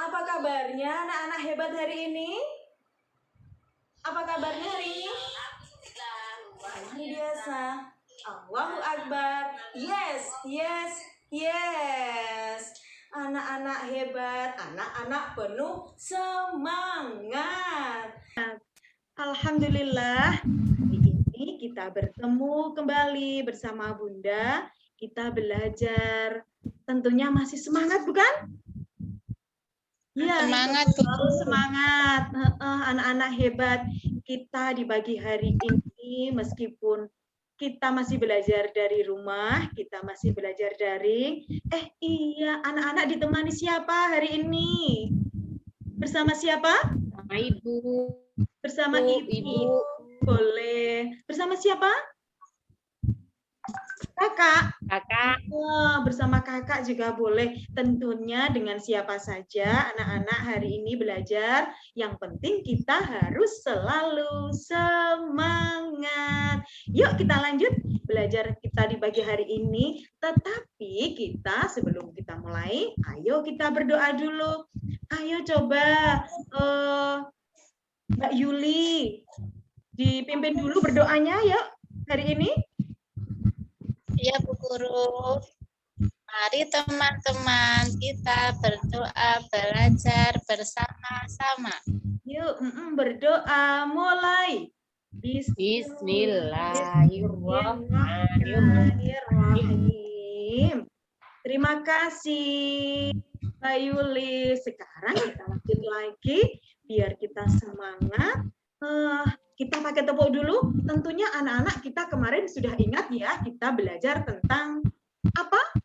Apa kabarnya anak-anak hebat hari ini? Apa kabarnya hari ini? Seperti biasa. Allahu Akbar. Yes, yes, yes. Anak-anak hebat, anak-anak penuh semangat. Alhamdulillah, hari ini kita bertemu kembali bersama Bunda. Kita belajar, tentunya masih semangat bukan? Ya, semangat, selalu semangat. Anak-anak hebat kita di pagi hari ini, meskipun kita masih belajar dari rumah, kita masih belajar daring. Iya, anak-anak ditemani siapa hari ini? Bersama siapa? Ibu. Bersama ibu. Boleh. Bersama siapa? Kakak. Bersama kakak juga boleh. Tentunya dengan siapa saja anak-anak hari ini belajar. Yang penting kita harus selalu semangat. Yuk kita lanjut belajar kita di pagi hari ini. Tetapi kita sebelum kita mulai, ayo kita berdoa dulu. Ayo coba Mbak Yuli dipimpin dulu berdoanya yuk hari ini. Ya Bu Guru, mari teman-teman kita berdoa belajar bersama-sama. Yuk berdoa mulai. Bismillahirrahmanirrahim. Terima kasih Mbak Yuli. Sekarang kita lanjut lagi biar kita semangat. Kita pakai tepuk dulu. Tentunya anak-anak kita kemarin sudah ingat ya, kita belajar tentang apa?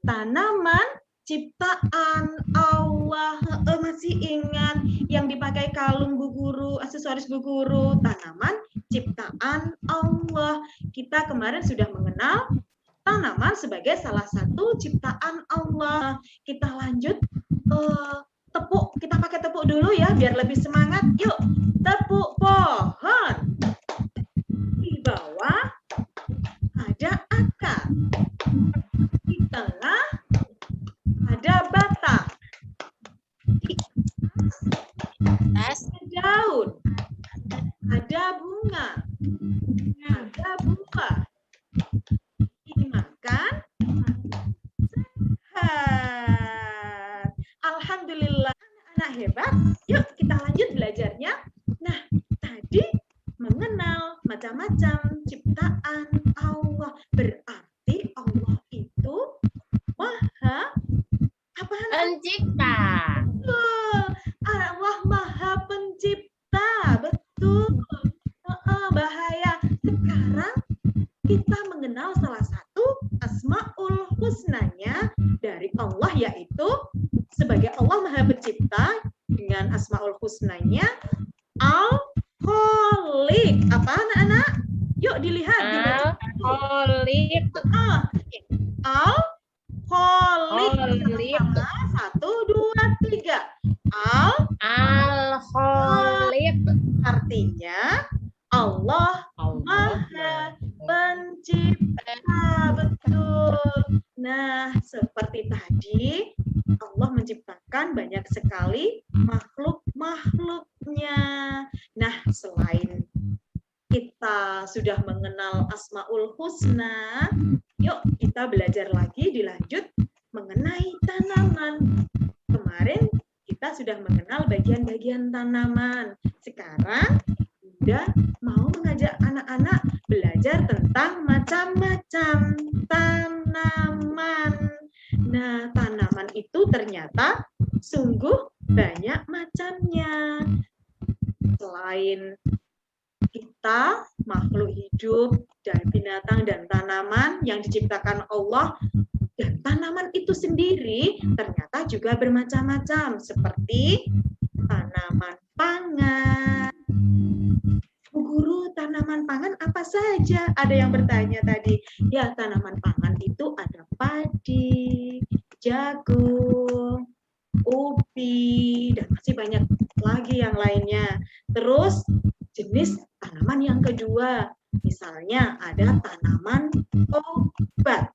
Tanaman ciptaan Allah. Masih ingat yang dipakai kalung Bu Guru, aksesoris Bu Guru, tanaman ciptaan Allah. Kita kemarin sudah mengenal tanaman sebagai salah satu ciptaan Allah. Kita lanjut tepuk, kita pakai tepuk dulu ya biar lebih semangat. Yuk, tepuk pohon. Di bawah ada akar. Di tengah ada batang. Di atas ada daun. Ada bunga. Ada buah. Dimakan sehat. Alhamdulillah, anak-anak hebat. Yuk kita lanjut belajarnya. Nah, tadi mengenal macam-macam ciptaan Allah. Berarti Allah itu maha apa? Pencipta. Allah maha pencipta. Betul. Bahaya. Sekarang kita mengenal salah satu Asmaul Husnanya dari Allah, yaitu sebagai Allah maha pencipta dengan Asmaul Husnanya Al-Khaliq. Apa anak-anak? Yuk dilihat. Al-Khaliq. Al-Khaliq. 1, 2, 3. Al-Khaliq. Artinya Allah maha pencipta. Betul. Nah, seperti tadi Allah menciptakan banyak sekali makhluk-makhluknya. Nah, selain kita sudah mengenal Asmaul Husna, yuk kita belajar lagi dilanjut mengenai tanaman. Kemarin kita sudah mengenal bagian-bagian tanaman. Sekarang Bunda mau mengajak anak-anak belajar tentang macam-macam tanaman. Nah, tanaman itu ternyata sungguh banyak macamnya. Selain kita, makhluk hidup, dan binatang dan tanaman yang diciptakan Allah, dan tanaman itu sendiri ternyata juga bermacam-macam, seperti tanaman pangan. Bu Guru, tanaman pangan apa saja? Ada yang bertanya tadi. Ya, tanaman pangan itu ada padi, jagung, ubi, dan masih banyak lagi yang lainnya. Terus jenis tanaman yang kedua, misalnya ada tanaman obat.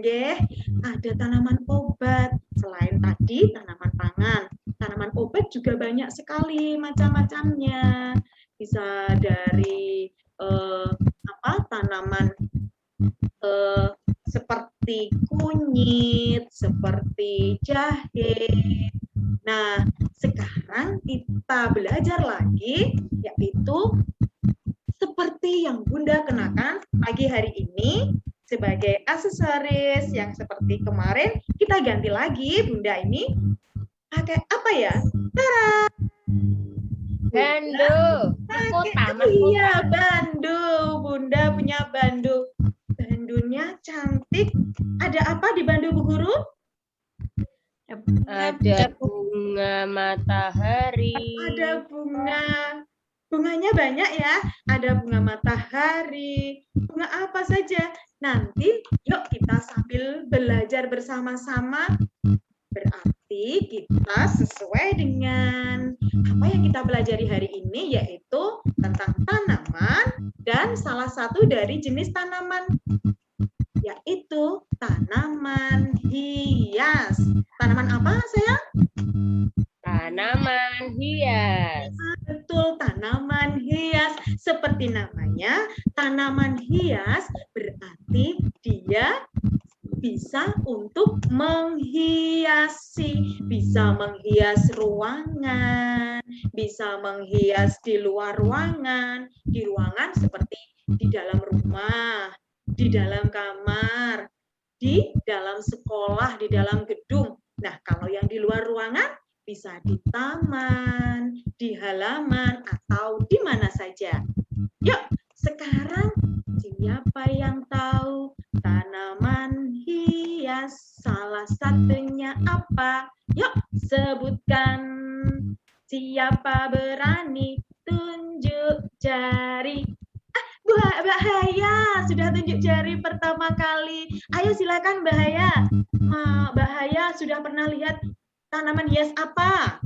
Nggih, ada tanaman obat. Selain tadi tanaman pangan, tanaman obat juga banyak sekali macam-macamnya. Bisa dari tanaman seperti kunyit, seperti jahe. Nah, sekarang kita belajar lagi, yaitu seperti yang Bunda kenakan pagi hari ini sebagai aksesoris yang seperti kemarin, kita ganti lagi. Bunda ini pakai apa ya? Tara! Bandu. Iya, bandu. Bunda punya bandu. Bandunya cantik. Ada apa di bandu, Bu Guru? Ada bunga matahari. Ada bunga. Bunganya banyak ya. Ada bunga matahari. Bunga apa saja? Nanti yuk kita sambil belajar bersama-sama. Berarti kita sesuai dengan apa yang kita pelajari hari ini, yaitu tentang tanaman dan salah satu dari jenis tanaman, yaitu tanaman hias. Tanaman apa, sayang? Tanaman hias. Betul, tanaman hias. Seperti namanya, tanaman hias berarti dia bisa untuk menghiasi, bisa menghias ruangan, bisa menghias di luar ruangan, di ruangan seperti di dalam rumah, di dalam kamar, di dalam sekolah, di dalam gedung. Nah, kalau yang di luar ruangan bisa di taman, di halaman, atau di mana saja. Yuk, sekarang siapa yang tahu tanaman hias salah satunya apa? Yuk, sebutkan. Siapa berani tunjuk jari? Mbak Haya sudah tunjuk jari pertama kali. Ayo silakan Mbak Haya. Mbak Haya sudah pernah lihat tanaman hias apa?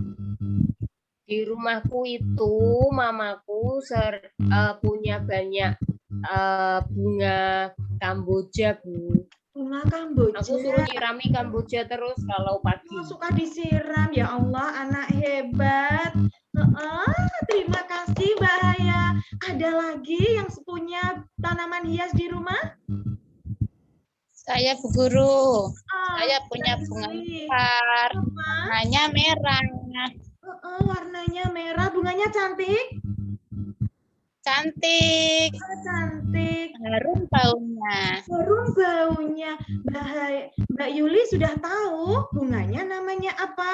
Di rumahku itu mamaku punya banyak bunga kamboja, Bu. Bunga kamboja. Aku suruh nyirami kamboja terus kalau pagi. Suka disiram, ya Allah, anak hebat. Terima kasih Mbak Haya. Ada lagi yang punya tanaman hias di rumah? Saya Bu Guru. Saya punya bunga mekar. Warnanya merah. Warnanya merah, bunganya cantik? Cantik. Cantik. Harum baunya. Harum baunya. Mbak Yuli sudah tahu bunganya namanya apa?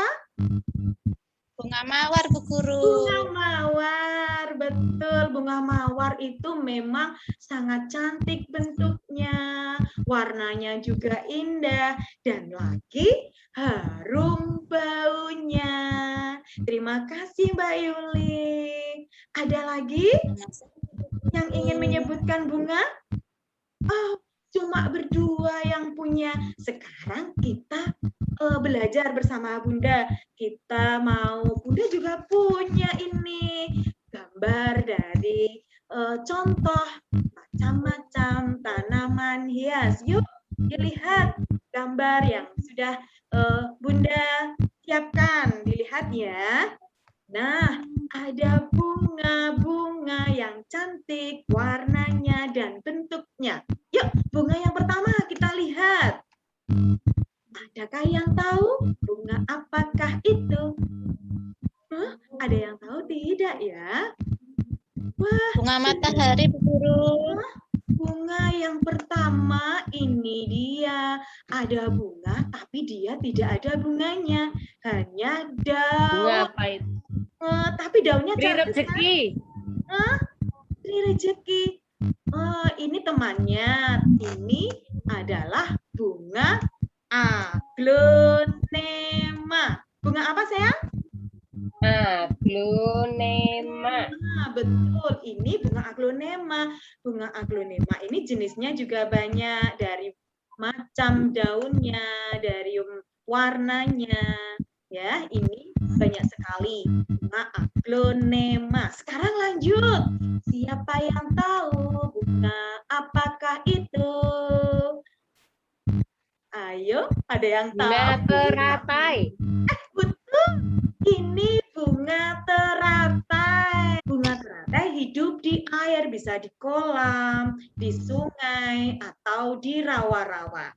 Bunga mawar, Bu Guru. Bunga mawar, betul. Bunga mawar itu memang sangat cantik bentuknya, warnanya juga indah, dan lagi harum baunya. Terima kasih Mbak Yuli. Ada lagi yang ingin menyebutkan bunga? Oh, cuma berdua yang punya. Sekarang kita belajar bersama Bunda. Bunda juga punya ini gambar dari contoh macam-macam tanaman hias. Yuk dilihat gambar yang sudah Bunda siapkan. Dilihat ya. Nah, ada bunga-bunga yang cantik warnanya dan bentuknya. Yuk, bunga yang pertama kita lihat. Adakah yang tahu bunga apakah itu? Ada yang tahu tidak ya? Wah, bunga matahari, Bu Guru. Bunga yang pertama ini dia. Ada bunga tapi dia tidak ada bunganya. Hanya daun. Bunga apa itu? Tapi daunnya Tri rezeki. Tri rezeki. Ini temannya. Ini adalah bunga aglonema. Bunga apa sayang? Aglonema. Betul, ini bunga aglonema. Bunga aglonema ini jenisnya juga banyak, dari macam daunnya, dari warnanya. Ya, ini banyak sekali bunga aglonema. Sekarang lanjut. Siapa yang tahu bunga apakah itu? Ayo, ada yang Bunga tahu? teratai. Betul, ini bunga teratai. Bunga teratai hidup di air, bisa di kolam, di sungai, atau di rawa-rawa.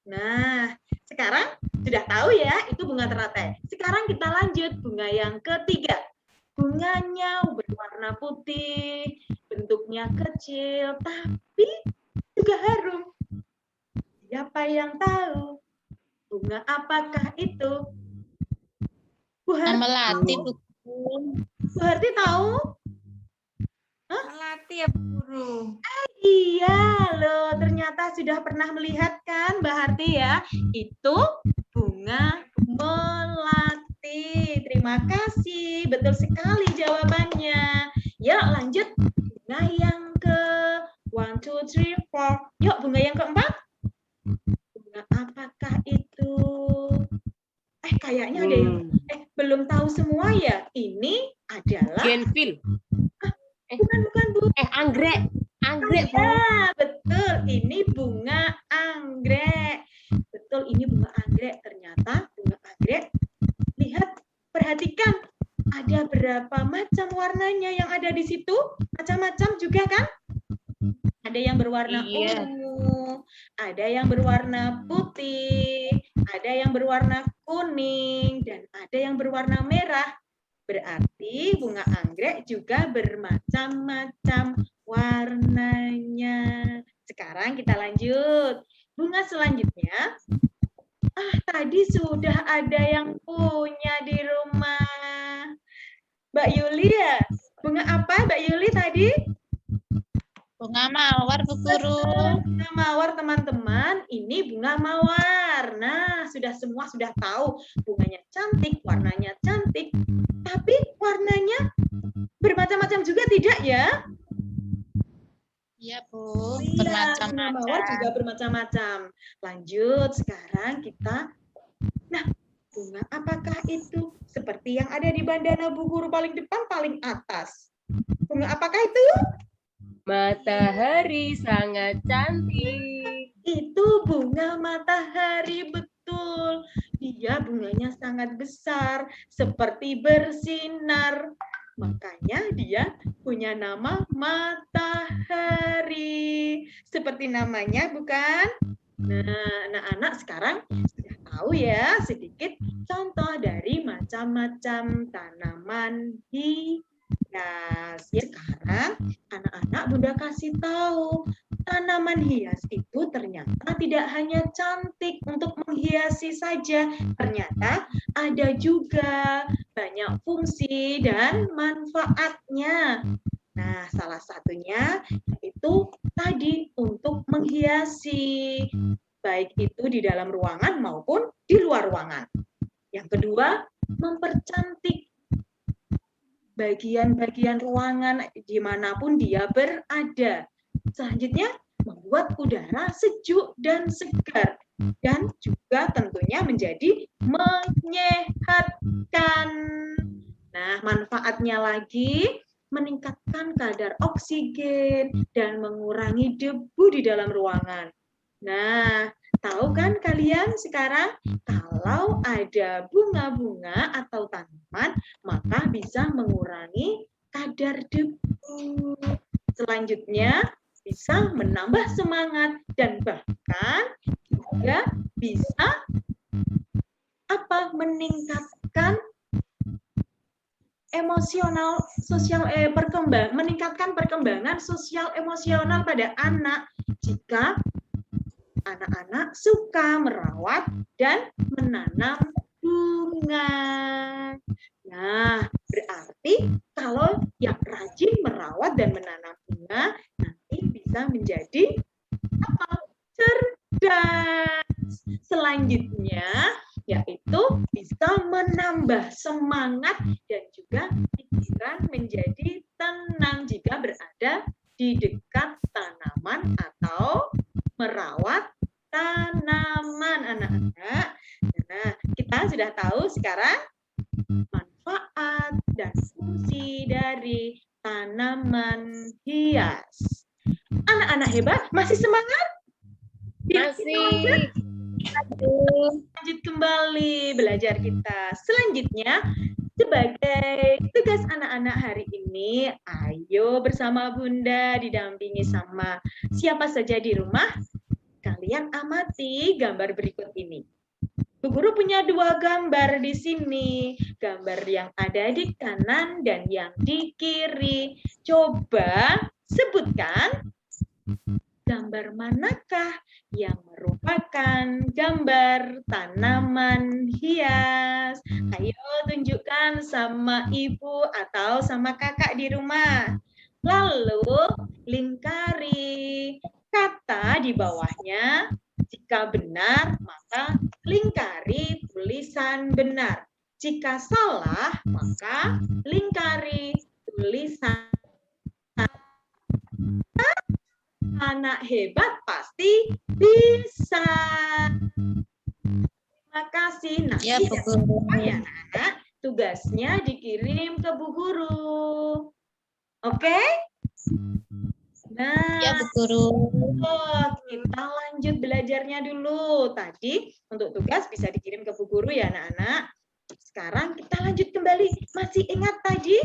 Nah, sekarang sudah tahu ya, itu bunga teratai. Sekarang kita lanjut bunga yang ketiga. Bunganya berwarna putih, bentuknya kecil, tapi juga harum. Siapa yang tahu? Bunga apakah itu? Bu Harti, Melati, Bu Bu Harti tahu? Melati ya, Bu Guru. Iya loh, ternyata sudah pernah melihat kan Mbak Harti ya? Itu bunga melati. Terima kasih, betul sekali jawabannya. Yuk lanjut, bunga yang ke 1, 2, 3, 4. Yuk bunga yang keempat. Bunga apakah itu? Kayaknya ada yang belum tahu semua ya. Ini adalah Genfil. bukan Bu. Anggrek. Anggrek, Bu. Ya, betul. Ini bunga anggrek. Betul, ini bunga anggrek. Ternyata bunga anggrek. Lihat, perhatikan. Ada berapa macam warnanya yang ada di situ? Macam-macam juga kan? Ada yang berwarna ungu, ada yang berwarna putih, ada yang berwarna kuning, dan ada yang berwarna merah. Berarti bunga anggrek juga bermacam-macam warnanya. Sekarang kita lanjut. Bunga selanjutnya. Tadi sudah ada yang punya di rumah. Mbak Yuli ya? Bunga apa Mbak Yuli tadi? Bunga mawar, Bu Guru. Bunga mawar teman-teman, ini bunga mawar. Nah, semua sudah tahu bunganya cantik, warnanya cantik. Tapi warnanya bermacam-macam juga tidak ya? Iya, Bu. Bunga mawar Bermacam-macam. juga bermacam-macam. Lanjut, sekarang kita. Nah, bunga apakah itu? Seperti yang ada di bandana Bu Guru paling depan, paling atas. Bunga apakah itu? Matahari sangat cantik. Itu bunga matahari, betul. Dia bunganya sangat besar, seperti bersinar. Makanya dia punya nama matahari. Seperti namanya, bukan? Nah, anak-anak sekarang sudah tahu ya sedikit contoh dari macam-macam tanaman hias. Sekarang anak-anak Bunda kasih tahu, tanaman hias itu ternyata tidak hanya cantik untuk menghiasi saja, ternyata ada juga banyak fungsi dan manfaatnya. Nah, salah satunya yaitu tadi untuk menghiasi, baik itu di dalam ruangan maupun di luar ruangan. Yang kedua, mempercantik bagian-bagian ruangan dimanapun dia berada. Selanjutnya, membuat udara sejuk dan segar. Dan juga tentunya menjadi menyehatkan. Nah, manfaatnya lagi, meningkatkan kadar oksigen dan mengurangi debu di dalam ruangan. Nah, tahu kan kalian sekarang kalau ada bunga-bunga atau tanaman, maka bisa mengurangi kadar debu. Selanjutnya, bisa menambah semangat dan bahkan juga bisa meningkatkan emosional sosial meningkatkan perkembangan sosial emosional pada anak jika anak-anak suka merawat dan menanam bunga. Nah, berarti kalau yang rajin merawat dan menanam bunga nanti bisa menjadi cerdas. Selanjutnya yaitu bisa menambah semangat dan juga pikiran menjadi tenang jika berada di dekat tanaman atau merawat tanaman, anak-anak. Nah, kita sudah tahu sekarang manfaat dan fungsi dari tanaman hias. Anak-anak hebat, masih semangat? Masih. Lanjut kembali belajar kita. Selanjutnya, sebagai tugas anak-anak hari ini, ayo bersama Bunda didampingi sama siapa saja di rumah, kalian amati gambar berikut ini. Bu Guru punya 2 gambar di sini, gambar yang ada di kanan dan yang di kiri. Coba sebutkan gambar manakah yang merupakan gambar tanaman hias. Ayo tunjukkan sama ibu atau sama kakak di rumah. Lalu lingkari kata di bawahnya. Jika benar, maka lingkari tulisan benar. Jika salah, maka lingkari tulisan. Anak hebat pasti bisa. Terima kasih. Nah, Ya, Bu Guru. ya anak-anak, tugasnya dikirim ke Bu Guru. Oke? Nah, Ya, Bu Guru. kita lanjut belajarnya dulu. Tadi untuk tugas bisa dikirim ke Bu Guru ya anak-anak. Sekarang kita lanjut kembali. Masih ingat tadi?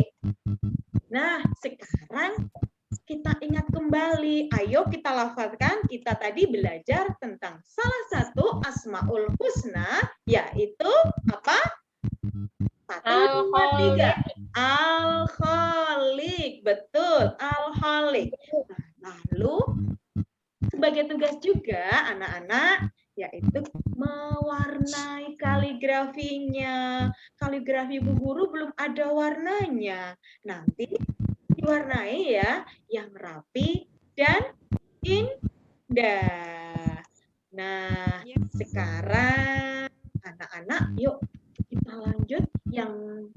Nah, sekarang kita ingat kembali. Ayo kita lafalkan. Kita tadi belajar tentang salah satu Asmaul Husna, yaitu apa? 1, 2, 3. Al-Khaliq. Betul, Al-Khaliq. Nah, lalu sebagai tugas juga anak-anak yaitu mewarnai kaligrafinya. Kaligrafi Bu Guru belum ada warnanya. Nanti diwarnai ya yang rapi dan indah. Nah, sekarang anak-anak yuk kita lanjut yang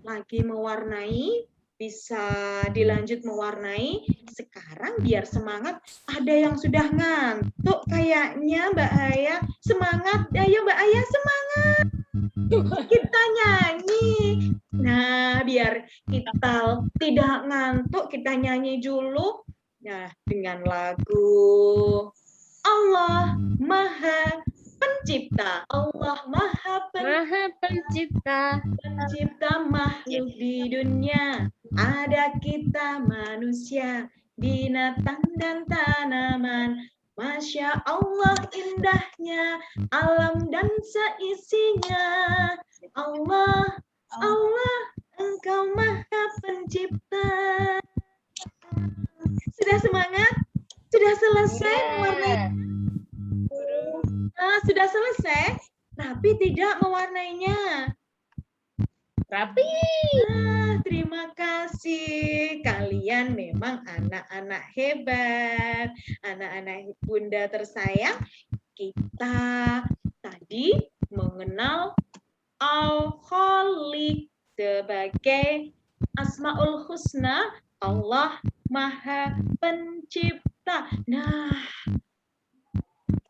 lagi mewarnai bisa dilanjut mewarnai. Sekarang biar semangat, ada yang sudah ngantuk kayaknya Mbak Aya. Semangat, ayo Mbak Aya semangat. Kita nyanyi. Nah, biar kita tidak ngantuk, kita nyanyi dulu. Nah, dengan lagu Allah Maha Pencipta. Allah Maha Pencipta. Pencipta makhluk di dunia. Ada kita manusia, binatang dan tanaman. Masya Allah indahnya alam dan seisinya. Allah, Allah, Engkau Maha Pencipta. Sudah semangat? Sudah selesai mewarnai? Nah, sudah selesai, tapi tidak mewarnainya. Rapi. Nah, terima kasih. Kalian memang anak-anak hebat. Anak-anak Bunda tersayang, kita tadi mengenal Al-Khaliq sebagai Asmaul Husna, Allah Maha Pencipta. Nah,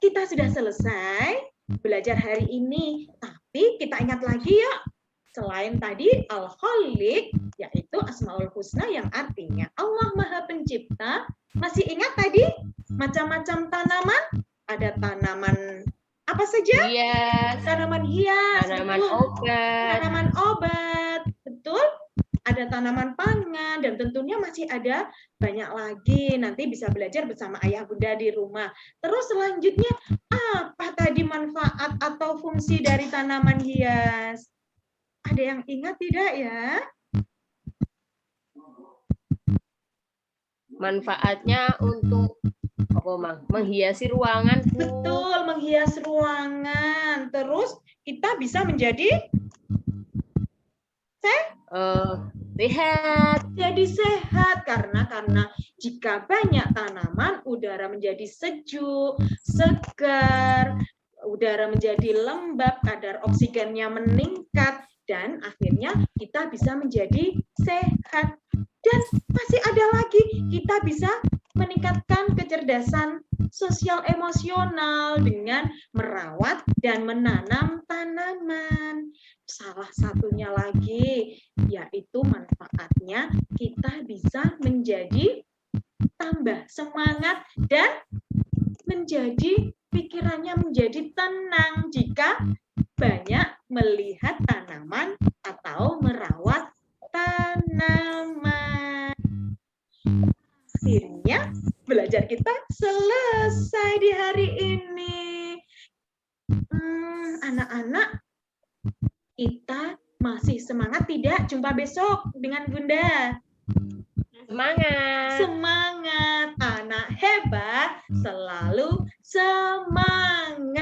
kita sudah selesai belajar hari ini, tapi kita ingat lagi ya. Selain tadi Al-Khaliq, yaitu Asmaul Husna yang artinya Allah Maha Pencipta. Masih ingat tadi macam-macam tanaman? Ada tanaman apa saja? Hias. Tanaman hias. Tanaman betul. obat. Tanaman obat. Betul? Ada tanaman pangan dan tentunya masih ada banyak lagi. Nanti bisa belajar bersama ayah bunda di rumah. Terus selanjutnya apa tadi manfaat atau fungsi dari tanaman hias? Ada yang ingat tidak ya? Manfaatnya untuk apa, Mang? Menghiasi ruangan, Bu. Betul, menghias ruangan. Terus kita bisa menjadi sehat. jadi sehat karena jika banyak tanaman, udara menjadi sejuk, segar, udara menjadi lembab, kadar oksigennya meningkat, dan akhirnya kita bisa menjadi sehat. Dan masih ada lagi, kita bisa meningkatkan kecerdasan sosial emosional dengan merawat dan menanam tanaman. Salah satunya lagi, yaitu manfaatnya kita bisa menjadi tambah semangat dan menjadi pikirannya menjadi tenang jika banyak melihat tanaman atau merawat tanaman. Akhirnya belajar kita selesai di hari ini. Anak-anak, kita masih semangat tidak? Jumpa besok dengan Bunda. Semangat. Semangat, anak hebat, selalu semangat.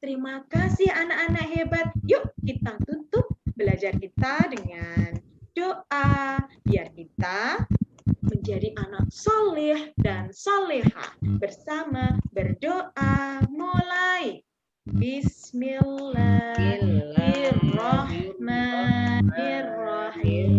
Terima kasih anak-anak hebat. Yuk kita tutup belajar kita dengan doa. Biar kita menjadi anak soleh dan solehah. Bersama berdoa mulai. Bismillahirrahmanirrahim.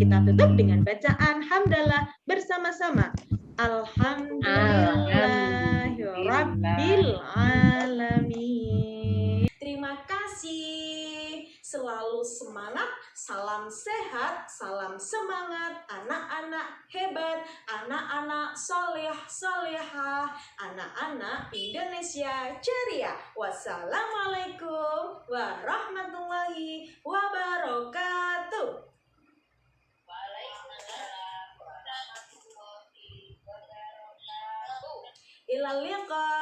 Kita tutup dengan bacaan hamdalah bersama-sama. Alhamdulillahirabbil alamin. Terima kasih. Selalu semangat, salam sehat, salam semangat, anak-anak hebat, anak-anak soleh, solehah, anak-anak Indonesia ceria. Wassalamualaikum warahmatullahi wabarakatuh. Ilal liqa.